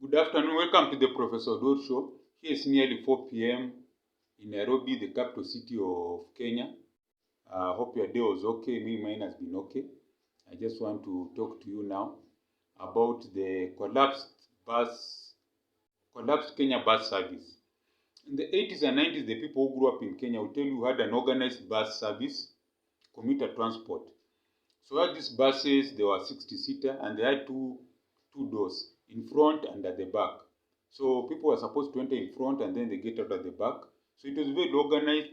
Good afternoon. Welcome to the Professor Dor Show. Here is nearly 4 p.m. in Nairobi, the capital city of Kenya. I hope your day was okay. Mine has been okay. I just want to talk to you now about the collapsed Kenya bus service. In the 80s and 90s, the people who grew up in Kenya will tell you had an organized bus service, commuter transport. So at these buses, they were 60-seater and they had two doors, in front and at the back. So people were supposed to enter in front and then they get out at the back. So it was very organized,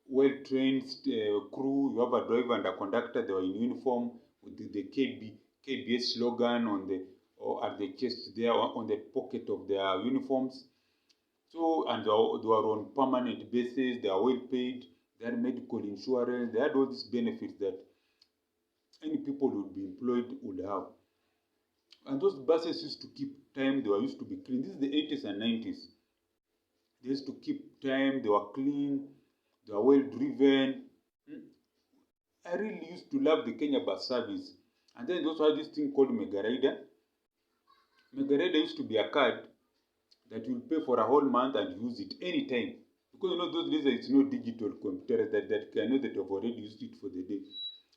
well-trained crew. You have a driver and a conductor. They were in uniform with the KBS slogan at the chest there, on the pocket of their uniforms. So, and they were on permanent basis. They are well paid. They had medical insurance. They had all these benefits that any people who would be employed would have. And those buses used to keep time. They were used to be clean. This is the 80s and 90s. They used to keep time. They were clean. They were well driven. I really used to love the Kenya bus service. And then they also had this thing called Mega Rider. Mega Rider used to be a card that you will pay for a whole month and use it anytime. Because those days it's no digital computer that I know that you've already used it for the day.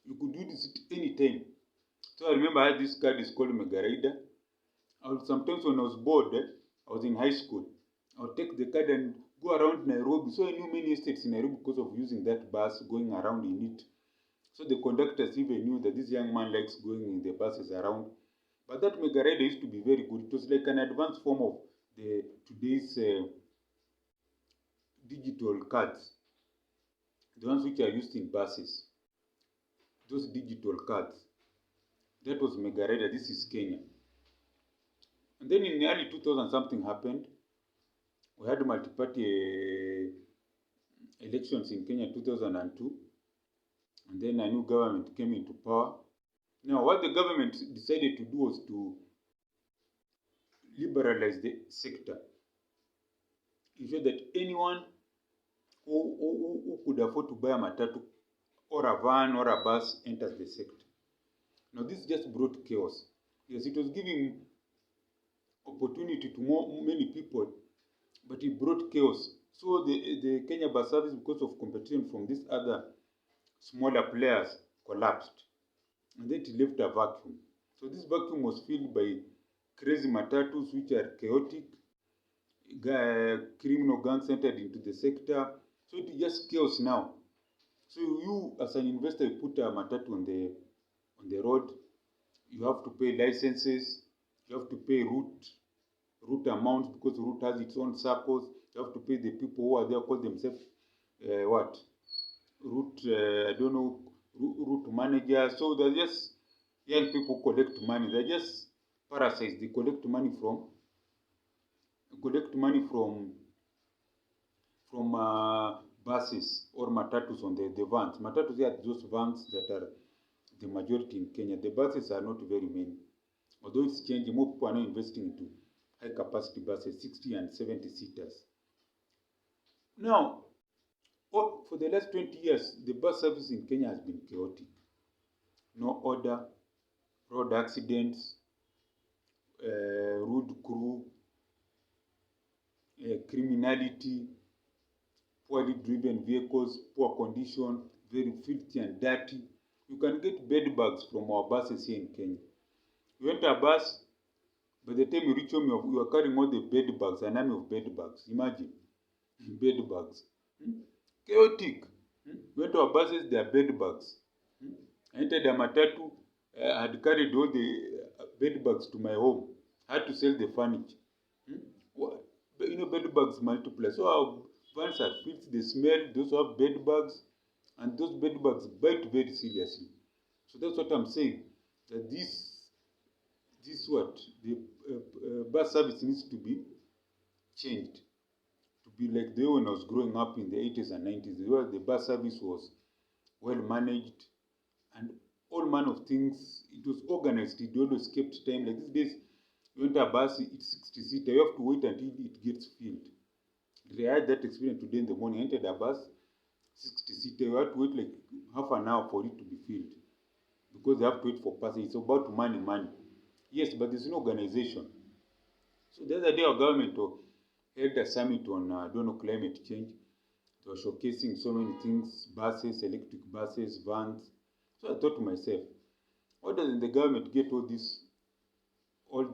You could use it anytime. So I remember I had this card, is called Mega Rider. Sometimes when I was bored, I was in high school, I would take the card and go around Nairobi. So I knew many estates in Nairobi because of using that bus, going around in it. So the conductors even knew that this young man likes going in the buses around. But that Mega Rider used to be very good. It was like an advanced form of today's digital cards, the ones which are used in buses, those digital cards. That was Mega Rider. This is Kenya. And then in the early 2000, something happened. We had multi-party elections in Kenya 2002. And then a new government came into power. Now, what the government decided to do was to liberalize the sector. Ensure that anyone who could afford to buy a matatu or a van or a bus enters the sector. Now, this just brought chaos. Yes, it was giving opportunity to many people, but it brought chaos. So the Kenya bus service, because of competition from these other smaller players, collapsed. And then it left a vacuum. So this vacuum was filled by crazy matatus, which are chaotic. Criminal gangs entered into the sector. So it is just chaos now. So you, as an investor, you put a matatu on the road. You have to pay licenses. You have to pay route amounts, because the route has its own circles. You have to pay the people who are there, call themselves route managers. So they're just young people collect money. They're just parasites. They collect money from buses or matatus on the vans. Matatus are those vans that are the majority in Kenya. The buses are not very many. Although it's changing, more people are now investing into high capacity buses, 60 and 70 seaters. Now, for the last 20 years, the bus service in Kenya has been chaotic. No order, road accidents, rude crew, criminality, poorly driven vehicles, poor condition, very filthy and dirty. You can get bed bugs from our buses here in Kenya. You enter a bus, by the time you reach home, you are carrying all the bed bugs, an army of bed bugs. Imagine, bed bugs. Chaotic. You enter our buses, there are bed bugs. I entered a matatu, I had carried all the bed bugs to my home. I had to sell the furniture. Bed bugs multiply. So our vans are filthy, they smell, those who have bed bugs, and those bed bugs bite very seriously. So that's what I'm saying, that the bus service needs to be changed to be like the way when I was growing up in the 80s and 90s, where the bus service was well managed and all manner of things. It was organized. It always kept time. Like these days, you enter a bus, it's 60-seater. You have to wait until it gets filled. I had that experience today in the morning. I entered a bus, 60-seater. You have to wait like half an hour for it to be filled, because they have to wait for passage. It's about money. Yes, but there's no organization. So the other day our government held a summit on climate change. They were showcasing so many things, buses, electric buses, vans. So I thought to myself, why doesn't the government get all the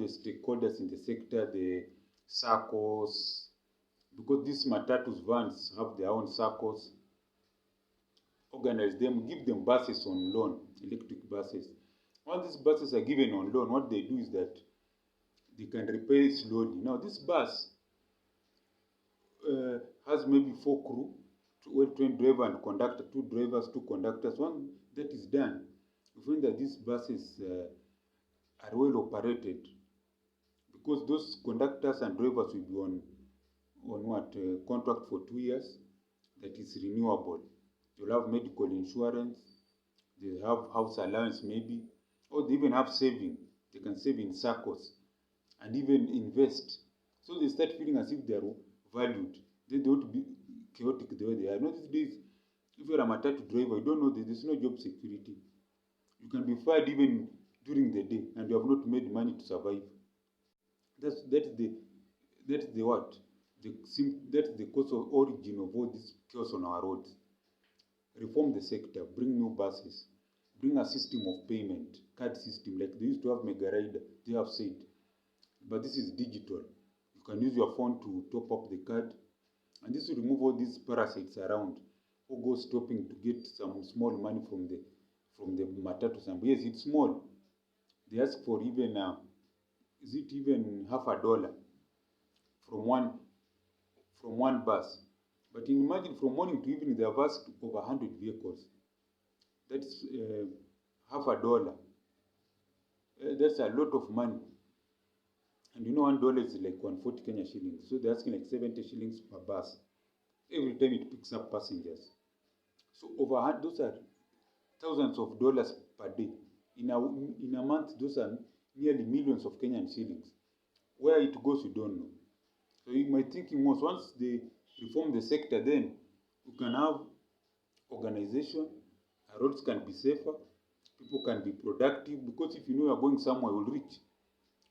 stakeholders in the sector, the circles, because these matatus vans have their own circles, organize them, give them buses on loan, electric buses. Once these buses are given on loan, what they do is that they can repair it slowly. Now this bus has maybe 4 crew, 12 driver and conductor, 2 drivers, 2 conductors. Once that is done, you find that these buses are well operated, because those conductors and drivers will be on contract for 2 years. That is renewable. They'll have medical insurance, they have house allowance maybe, or they even have saving. They can save in circles and even invest. So they start feeling as if they are valued. They don't be chaotic the way they are. Now these days, if you're a matatu driver, you don't know that there's no job security. You can be fired even during the day and you have not made money to survive. That's the what? That's the cause of origin of all this chaos on our roads. Reform the sector, bring new buses, bring a system of payment, card system, like they used to have Mega Rider, they have said. But this is digital. You can use your phone to top up the card, and this will remove all these parasites around who go stopping to get some small money from the matatus. And yes, it's small. They ask for even is it even $50 from one bus? But imagine from morning to evening they have asked over 100 vehicles. That's $50. That's a lot of money. And you know $1 is like 140 Kenya shillings. So they're asking like 70 shillings per bus every time it picks up passengers. So those are thousands of dollars per day. In a month, those are nearly millions of Kenyan shillings. Where it goes, you don't know. So my thinking was, once they reform the sector, then you can have organization, roads can be safer, people can be productive, because if you know you're going somewhere, you'll reach.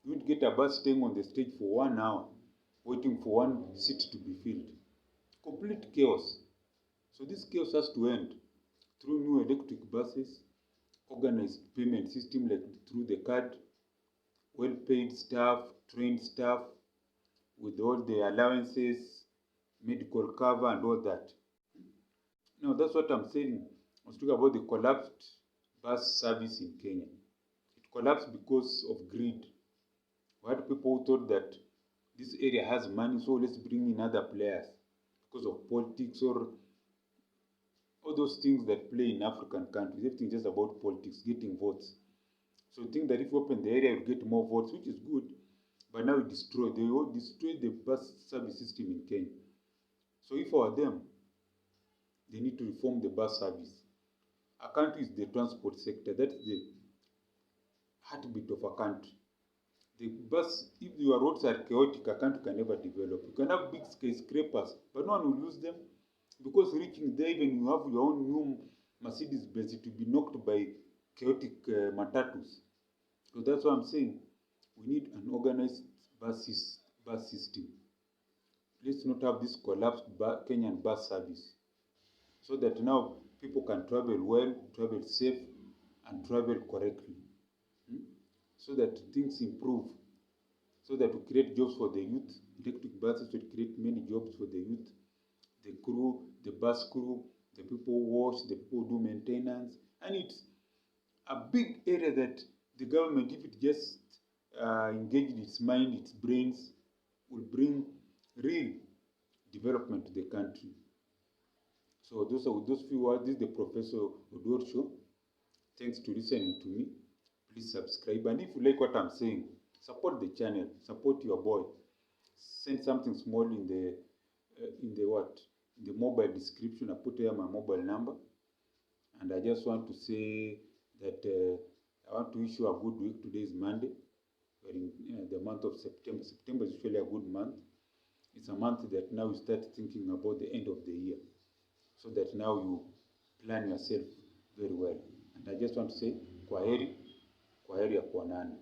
You won't get a bus staying on the stage for 1 hour, waiting for one seat to be filled. Complete chaos. So this chaos has to end through new electric buses, organized payment system like through the card, well-paid staff, trained staff, with all the allowances, medical cover and all that. Now that's what I'm saying. I was talking about the collapsed bus service in Kenya. It collapsed because of greed. We had people who thought that this area has money, so let's bring in other players, because of politics or all those things that play in African countries. Everything just about politics, getting votes. So you think that if you open the area, you get more votes, which is good. But now they all destroyed the bus service system in Kenya. So if I were them, they need to reform the bus service. A country is the transport sector. That's the heartbeat of a country. The bus, if your roads are chaotic, a country can never develop. You can have big skyscrapers, but no one will use them, because reaching there, even you have your own new Mercedes Benz, it will be knocked by chaotic matatus. So that's what I'm saying. We need an organized bus system. Let's not have this collapsed Kenyan bus service, so that now people can travel well, travel safe, and travel correctly. So that things improve, so that we create jobs for the youth. Electric buses will create many jobs for the youth, the crew, the bus crew, the people who wash, the people who do maintenance. And it's a big area that the government, if it just engaged its mind, its brains, will bring real development to the country. So those few words, this is the Professor Oduor Show. Thanks to listening to me. Please subscribe, and if you like what I'm saying, support the channel, support your boy. Send something small in the mobile description. I put here my mobile number. And I just want to say that I want to wish you a good week. Today is Monday. We're in the month of September. September is usually a good month. It's a month that now you start thinking about the end of the year, so that now you plan yourself very well. And I just want to say, kwaheri ya kuonana.